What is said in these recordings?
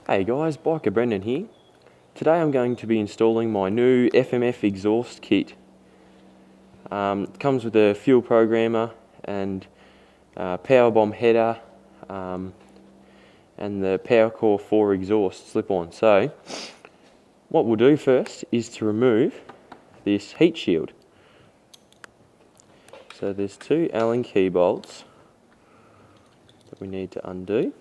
Hey guys, Biker Brendan here. Today I'm going to be installing my new FMF exhaust kit. It comes with a fuel programmer and power bomb header and the Powercore 4 exhaust slip-on. So what we'll do first is to remove this heat shield. So there's two Allen key bolts that we need to undo.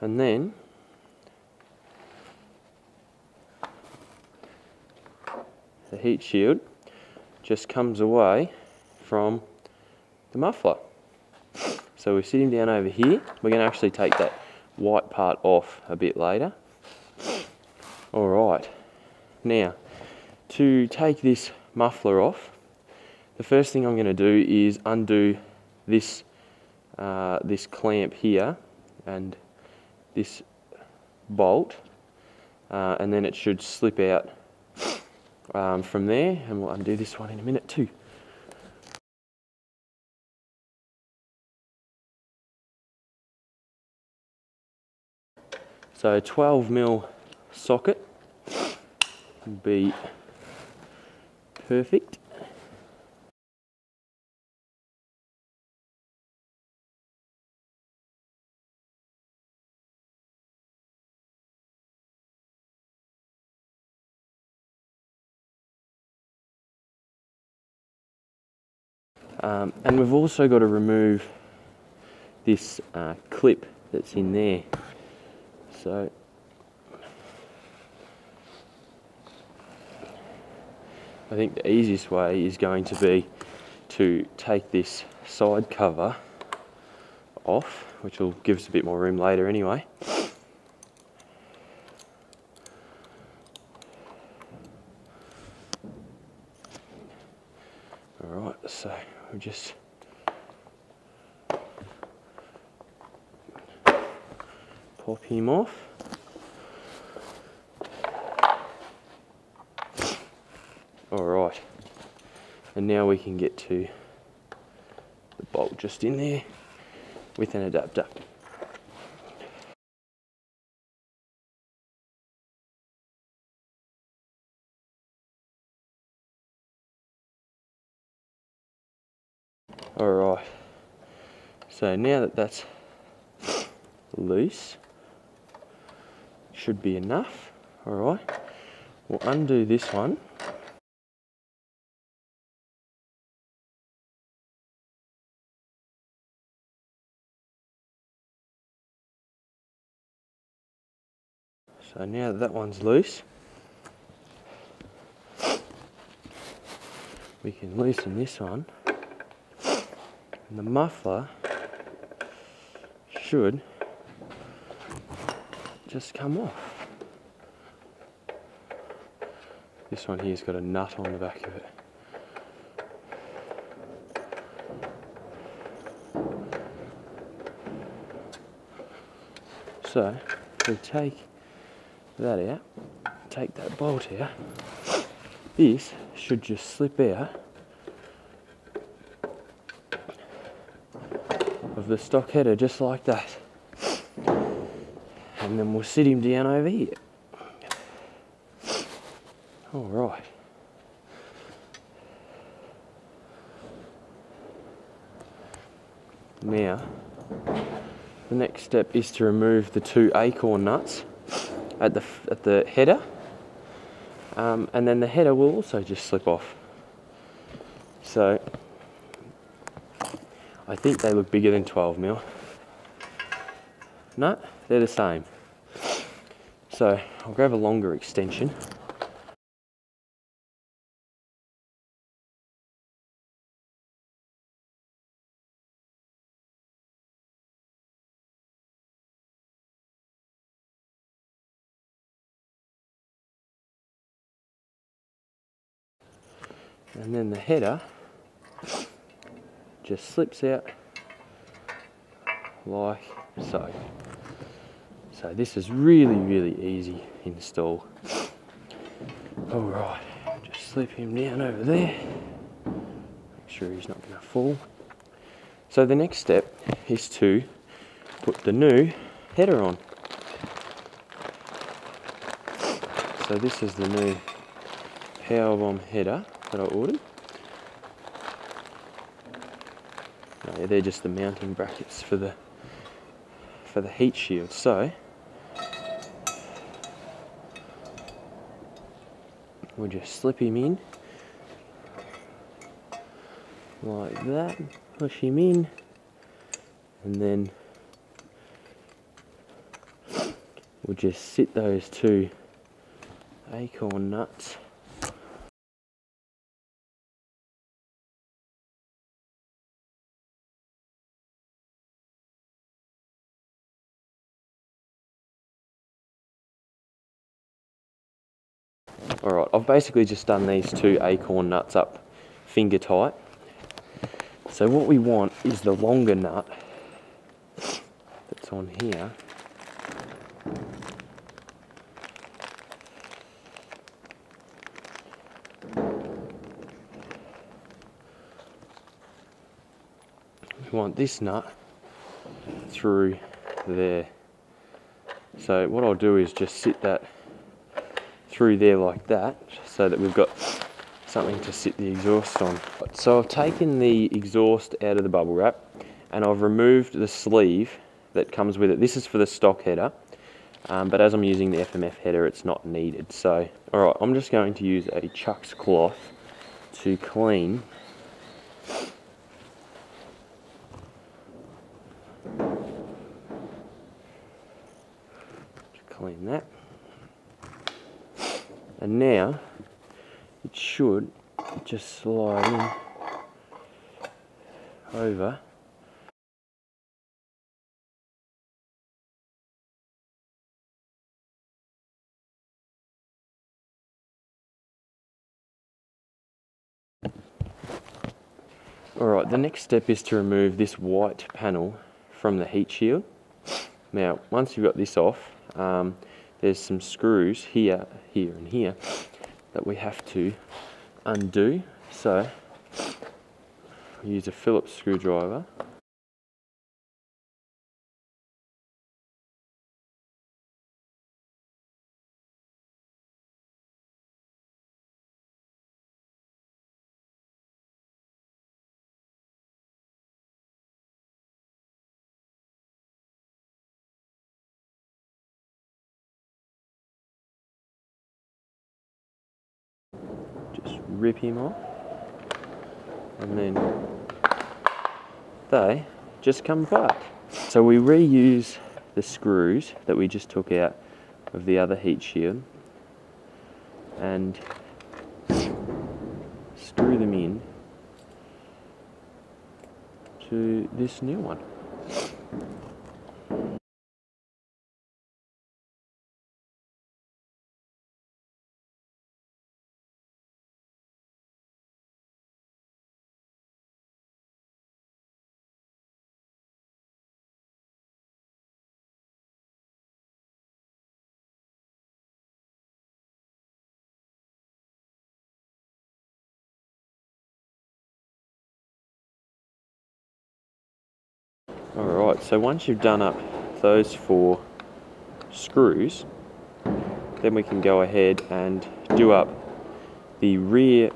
And then the heat shield just comes away from the muffler. So we sit him down over here. We're going to actually take that white part off a bit later. Alright, now to take this muffler off, the first thing I'm going to do is undo this, this clamp here and this bolt, and then it should slip out from there, and we'll undo this one in a minute too. So 12mm socket would be perfect. And we've also got to remove this clip that's in there. So I think the easiest way is going to be to take this side cover off, which will give us a bit more room later anyway. Alright, so we'll just pop him off. Alright, and now we can get to the bolt just in there with an adapter. Alright, so now that that's loose, should be enough. Alright, we'll undo this one. So now that that one's loose, we can loosen this one, and the muffler should just come off. This one here's got a nut on the back of it. So we take that out, take that bolt out, this should just slip out of the stock header just like that, and then we'll sit him down over here. Alright, now the next step is to remove the two acorn nuts at the header, and then the header will also just slip off. So I think they look bigger than 12mm. No, they're the same. So I'll grab a longer extension. And then the header just slips out like so. So this is really, really easy install. Alright, slip him down over there. Make sure he's not going to fall. So the next step is to put the new header on. So this is the new Powerbomb header that I ordered. Oh, yeah, they're just the mounting brackets for the heat shield. So we'll just slip him in like that, push him in, and then we'll just sit those two acorn nuts Alright, I've basically just done these two acorn nuts up finger tight. So what we want is the longer nut that's on here. We want this nut through there. So what I'll do is just sit that through there like that, so that we've got something to sit the exhaust on. So I've taken the exhaust out of the bubble wrap and I've removed the sleeve that comes with it. This is for the stock header, but as I'm using the FMF header, it's not needed. So, alright, I'm just going to use a Chuck's cloth to clean that. And now it should just slide in over. Alright, the next step is to remove this white panel from the heat shield. Now, once you've got this off, there's some screws here, here and here that we have to undo. So, we use a Phillips screwdriver. Just rip him off, and then they just come apart. So we reuse the screws that we just took out of the other heat shield and screw them in to this new one. Alright, so once you've done up those 4 screws, then we can go ahead and do up the rear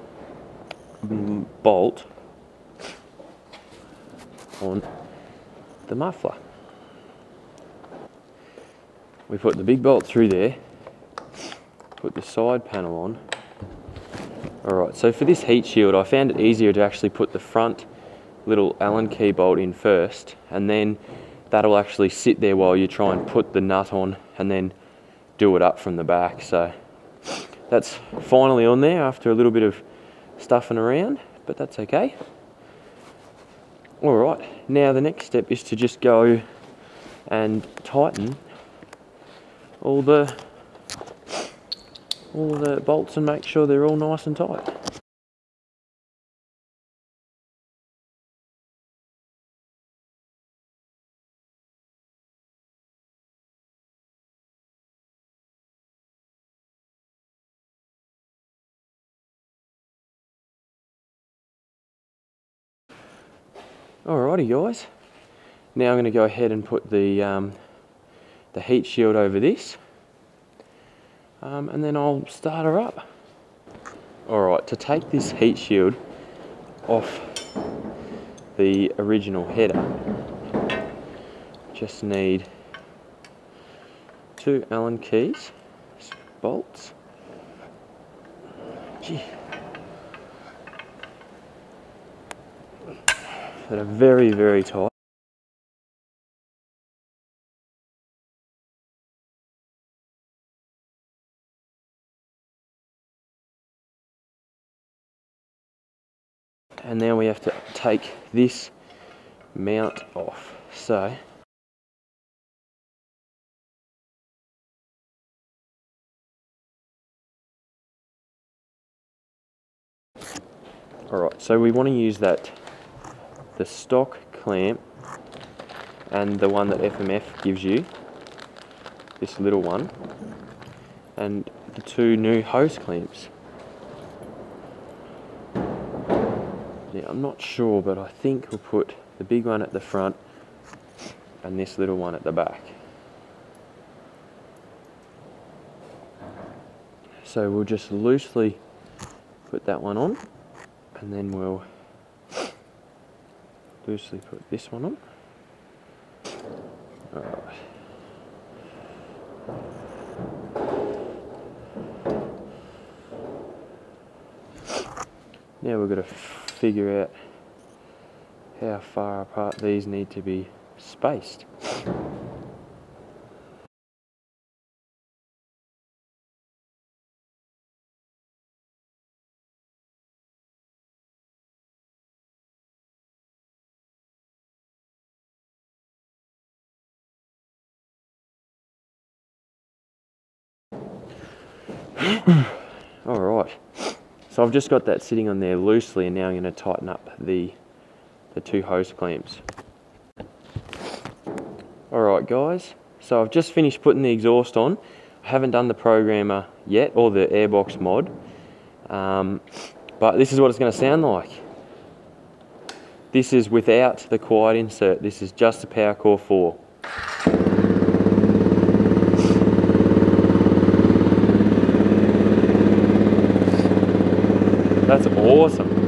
bolt on the muffler. We put the big bolt through there, put the side panel on. Alright, so for this heat shield I found it easier to actually put the front little Allen key bolt in first, and then that'll actually sit there while you try and put the nut on and then do it up from the back. So that's finally on there after a little bit of stuffing around, but that's okay. Alright, now the next step is to just go and tighten all the bolts and make sure they're all nice and tight. Alrighty guys, now I'm going to go ahead and put the heat shield over this, and then I'll start her up. Alright, to take this heat shield off the original header, just need 2 Allen keys, bolts. Gee. That are very, very tight. And now we have to take this mount off. So alright, so we want to use the stock clamp and the one that FMF gives you, this little one, and the 2 new hose clamps. Now I'm not sure, but I think we'll put the big one at the front and this little one at the back. So we'll just loosely put that one on, and then we'll loosely put this one on. Alright. Now we've got to figure out how far apart these need to be spaced. Alright, so I've just got that sitting on there loosely, and now I'm going to tighten up the 2 hose clamps. Alright guys, so I've just finished putting the exhaust on. I haven't done the programmer yet, or the airbox mod, but this is what it's going to sound like. This is without the quiet insert, this is just the Powercore 4. That's awesome.